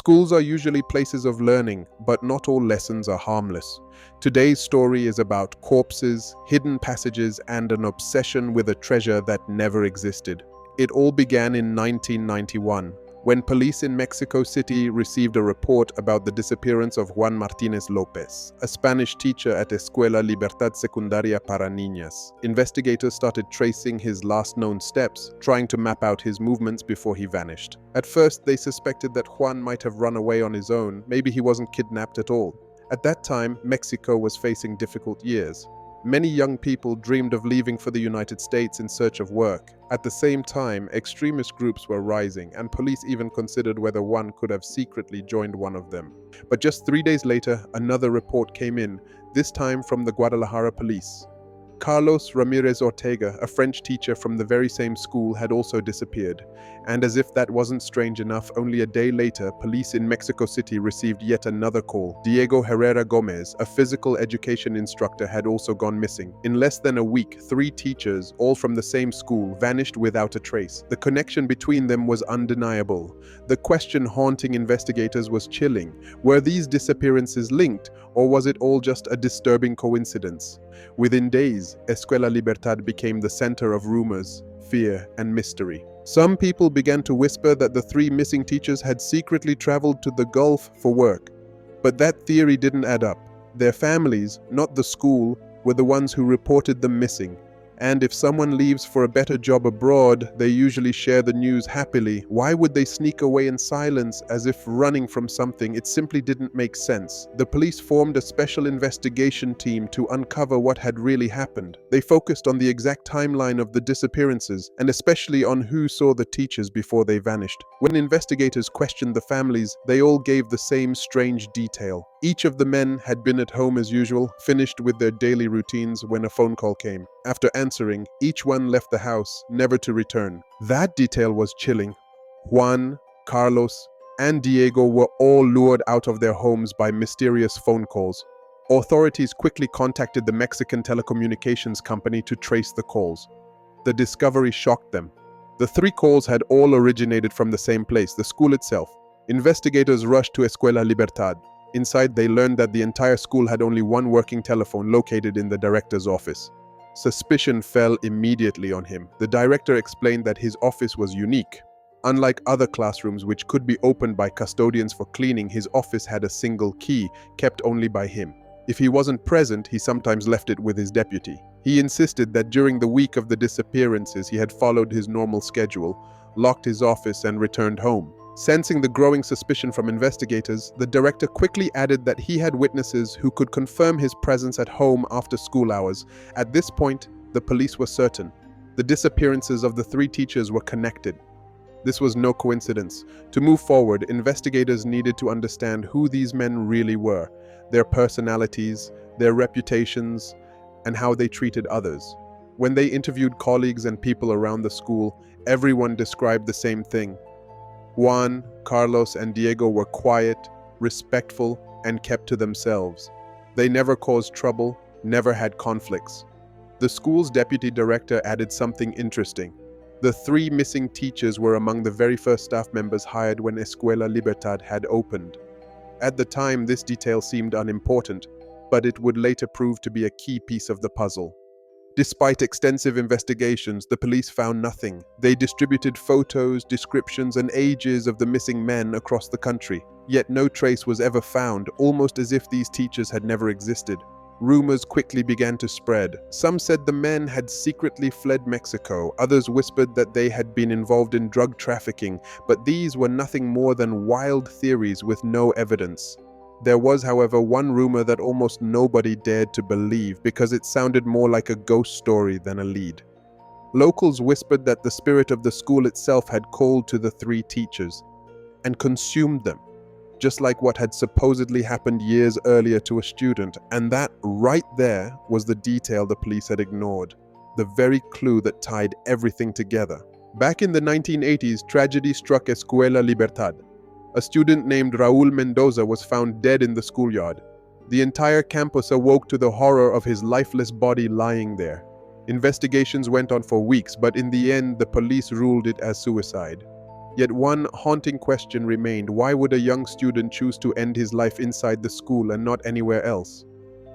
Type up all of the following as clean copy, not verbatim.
Schools are usually places of learning, but not all lessons are harmless. Today's story is about corpses, hidden passages, and an obsession with a treasure that never existed. It all began in 1991, when police in Mexico City received a report about the disappearance of Juan Martínez López, a Spanish teacher at Escuela Libertad Secundaria para Niñas. Investigators started tracing his last known steps, trying to map out his movements before he vanished. At first, they suspected that Juan might have run away on his own. Maybe he wasn't kidnapped at all. At that time, Mexico was facing difficult years. Many young people dreamed of leaving for the United States in search of work. At the same time, extremist groups were rising, and police even considered whether Juan could have secretly joined one of them. But just 3 days later, another report came in, this time from the Guadalajara police. Carlos Ramirez Ortega, a French teacher from the very same school, had also disappeared. And as if that wasn't strange enough, only a day later, police in Mexico City received yet another call. Diego Herrera Gomez, a physical education instructor, had also gone missing. In less than a week, 3 teachers, all from the same school, vanished without a trace. The connection between them was undeniable. The question haunting investigators was chilling. Were these disappearances linked, or was it all just a disturbing coincidence? Within days, Escuela Libertad became the center of rumors, fear, and mystery. Some people began to whisper that the 3 missing teachers had secretly traveled to the Gulf for work. But that theory didn't add up. Their families, not the school, were the ones who reported them missing. And if someone leaves for a better job abroad, they usually share the news happily. Why would they sneak away in silence as if running from something? It simply didn't make sense. The police formed a special investigation team to uncover what had really happened. They focused on the exact timeline of the disappearances, and especially on who saw the teachers before they vanished. When investigators questioned the families, they all gave the same strange detail. Each of the men had been at home as usual, finished with their daily routines when a phone call came. After answering, each one left the house, never to return. That detail was chilling. Juan, Carlos, and Diego were all lured out of their homes by mysterious phone calls. Authorities quickly contacted the Mexican telecommunications company to trace the calls. The discovery shocked them. The 3 calls had all originated from the same place, the school itself. Investigators rushed to Escuela Libertad. Inside, they learned that the entire school had only one working telephone located in the director's office. Suspicion fell immediately on him. The director explained that his office was unique. Unlike other classrooms which could be opened by custodians for cleaning, his office had a single key, kept only by him. If he wasn't present, he sometimes left it with his deputy. He insisted that during the week of the disappearances, he had followed his normal schedule, locked his office, and returned home. Sensing the growing suspicion from investigators, the director quickly added that he had witnesses who could confirm his presence at home after school hours. At this point, the police were certain. The disappearances of the 3 teachers were connected. This was no coincidence. To move forward, investigators needed to understand who these men really were, their personalities, their reputations, and how they treated others. When they interviewed colleagues and people around the school, everyone described the same thing. Juan, Carlos, and Diego were quiet, respectful, and kept to themselves. They never caused trouble, never had conflicts. The school's deputy director added something interesting. The 3 missing teachers were among the very first staff members hired when Escuela Libertad had opened. At the time, this detail seemed unimportant, but it would later prove to be a key piece of the puzzle. Despite extensive investigations, the police found nothing. They distributed photos, descriptions, and ages of the missing men across the country. Yet no trace was ever found, almost as if these teachers had never existed. Rumors quickly began to spread. Some said the men had secretly fled Mexico. Others whispered that they had been involved in drug trafficking, but these were nothing more than wild theories with no evidence. There was, however, one rumor that almost nobody dared to believe because it sounded more like a ghost story than a lead. Locals whispered that the spirit of the school itself had called to the 3 teachers and consumed them, just like what had supposedly happened years earlier to a student. And that right there was the detail the police had ignored, the very clue that tied everything together. Back in the 1980s, tragedy struck Escuela Libertad. A student named Raúl Mendoza was found dead in the schoolyard. The entire campus awoke to the horror of his lifeless body lying there. Investigations went on for weeks, but in the end, the police ruled it as suicide. Yet one haunting question remained: why would a young student choose to end his life inside the school and not anywhere else?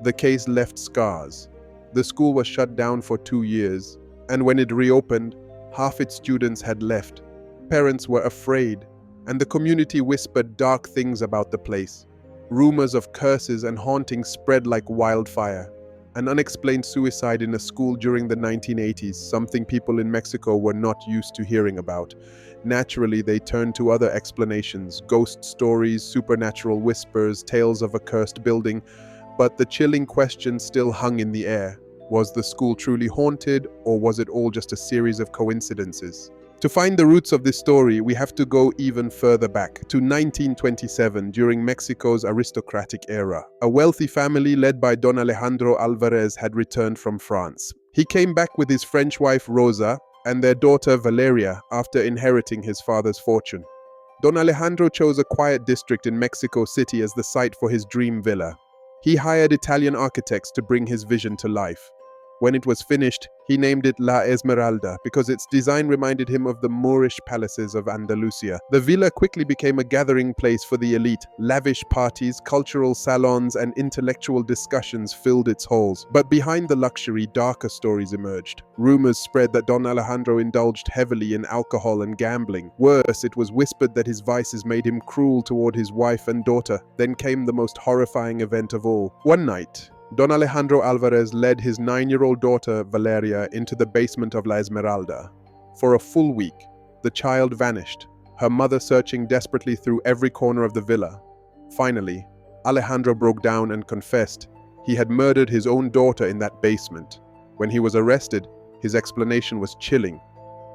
The case left scars. The school was shut down for 2 years, and when it reopened, half its students had left. Parents were afraid, and the community whispered dark things about the place. Rumors of curses and hauntings spread like wildfire. An unexplained suicide in a school during the 1980s, something people in Mexico were not used to hearing about. Naturally, they turned to other explanations: ghost stories, supernatural whispers, tales of a cursed building. But the chilling question still hung in the air. Was the school truly haunted, or was it all just a series of coincidences? To find the roots of this story, we have to go even further back, to 1927, during Mexico's aristocratic era. A wealthy family led by Don Alejandro Alvarez had returned from France. He came back with his French wife Rosa and their daughter Valeria after inheriting his father's fortune. Don Alejandro chose a quiet district in Mexico City as the site for his dream villa. He hired Italian architects to bring his vision to life. When it was finished, he named it La Esmeralda because its design reminded him of the Moorish palaces of Andalusia. The villa quickly became a gathering place for the elite. Lavish parties, cultural salons, and intellectual discussions filled its halls. But behind the luxury, darker stories emerged. Rumors spread that Don Alejandro indulged heavily in alcohol and gambling. Worse, it was whispered that his vices made him cruel toward his wife and daughter. Then came the most horrifying event of all. One night, Don Alejandro Alvarez led his 9-year-old daughter, Valeria, into the basement of La Esmeralda. For a full week, the child vanished, her mother searching desperately through every corner of the villa. Finally, Alejandro broke down and confessed he had murdered his own daughter in that basement. When he was arrested, his explanation was chilling.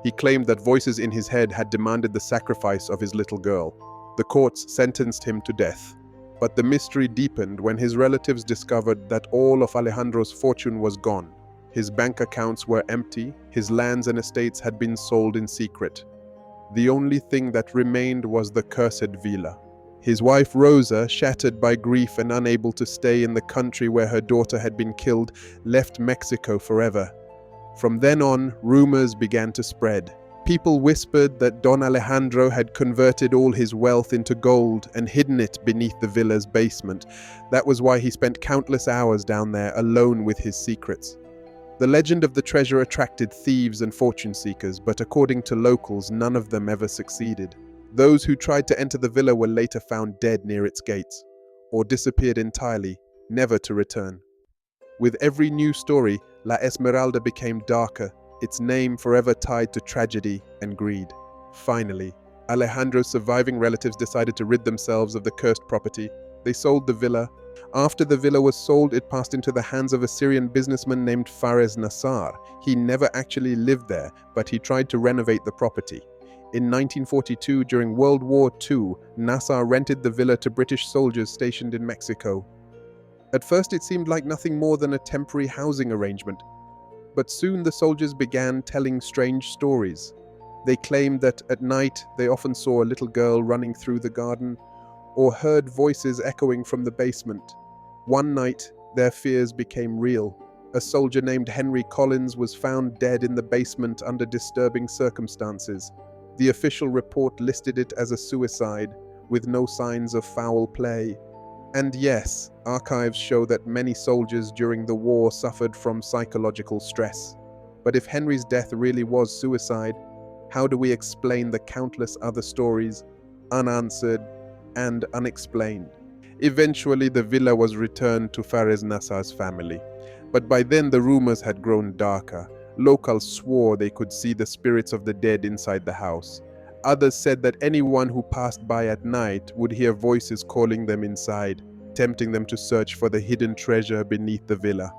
He claimed that voices in his head had demanded the sacrifice of his little girl. The courts sentenced him to death. But the mystery deepened when his relatives discovered that all of Alejandro's fortune was gone. His bank accounts were empty, his lands and estates had been sold in secret. The only thing that remained was the cursed villa. His wife Rosa, shattered by grief and unable to stay in the country where her daughter had been killed, left Mexico forever. From then on, rumors began to spread. People whispered that Don Alejandro had converted all his wealth into gold and hidden it beneath the villa's basement. That was why he spent countless hours down there alone with his secrets. The legend of the treasure attracted thieves and fortune seekers, but according to locals, none of them ever succeeded. Those who tried to enter the villa were later found dead near its gates, or disappeared entirely, never to return. With every new story, La Esmeralda became darker, its name forever tied to tragedy and greed. Finally, Alejandro's surviving relatives decided to rid themselves of the cursed property. They sold the villa. After the villa was sold, it passed into the hands of a Syrian businessman named Fares Nassar. He never actually lived there, but he tried to renovate the property. In 1942, during World War II, Nassar rented the villa to British soldiers stationed in Mexico. At first, it seemed like nothing more than a temporary housing arrangement. But soon the soldiers began telling strange stories. They claimed that at night they often saw a little girl running through the garden or heard voices echoing from the basement. One night, their fears became real. A soldier named Henry Collins was found dead in the basement under disturbing circumstances. The official report listed it as a suicide, with no signs of foul play. And yes, archives show that many soldiers during the war suffered from psychological stress. But if Henry's death really was suicide, how do we explain the countless other stories, unanswered and unexplained? Eventually, the villa was returned to Fares Nassar's family. But by then, the rumors had grown darker. Locals swore they could see the spirits of the dead inside the house. Others said that anyone who passed by at night would hear voices calling them inside, tempting them to search for the hidden treasure beneath the villa.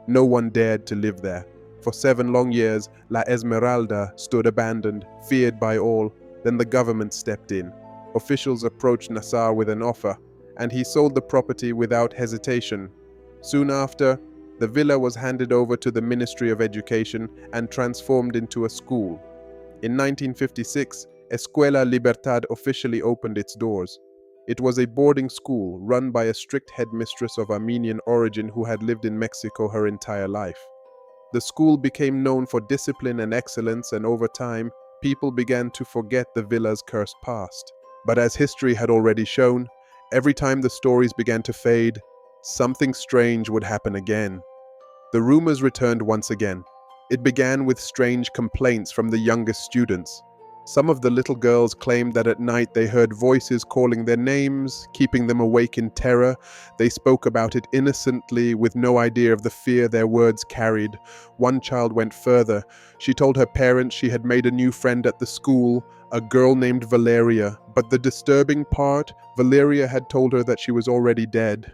No one dared to live there. For 7 long years, La Esmeralda stood abandoned, feared by all. Then the government stepped in. Officials approached Nassar with an offer, and he sold the property without hesitation. Soon after, the villa was handed over to the Ministry of Education and transformed into a school. In 1956, Escuela Libertad officially opened its doors. It was a boarding school run by a strict headmistress of Armenian origin who had lived in Mexico her entire life. The school became known for discipline and excellence, and over time, people began to forget the villa's cursed past. But as history had already shown, every time the stories began to fade, something strange would happen again. The rumors returned once again. It began with strange complaints from the youngest students. Some of the little girls claimed that at night they heard voices calling their names, keeping them awake in terror. They spoke about it innocently, with no idea of the fear their words carried. One child went further. She told her parents she had made a new friend at the school, a girl named Valeria. But the disturbing part, Valeria had told her that she was already dead.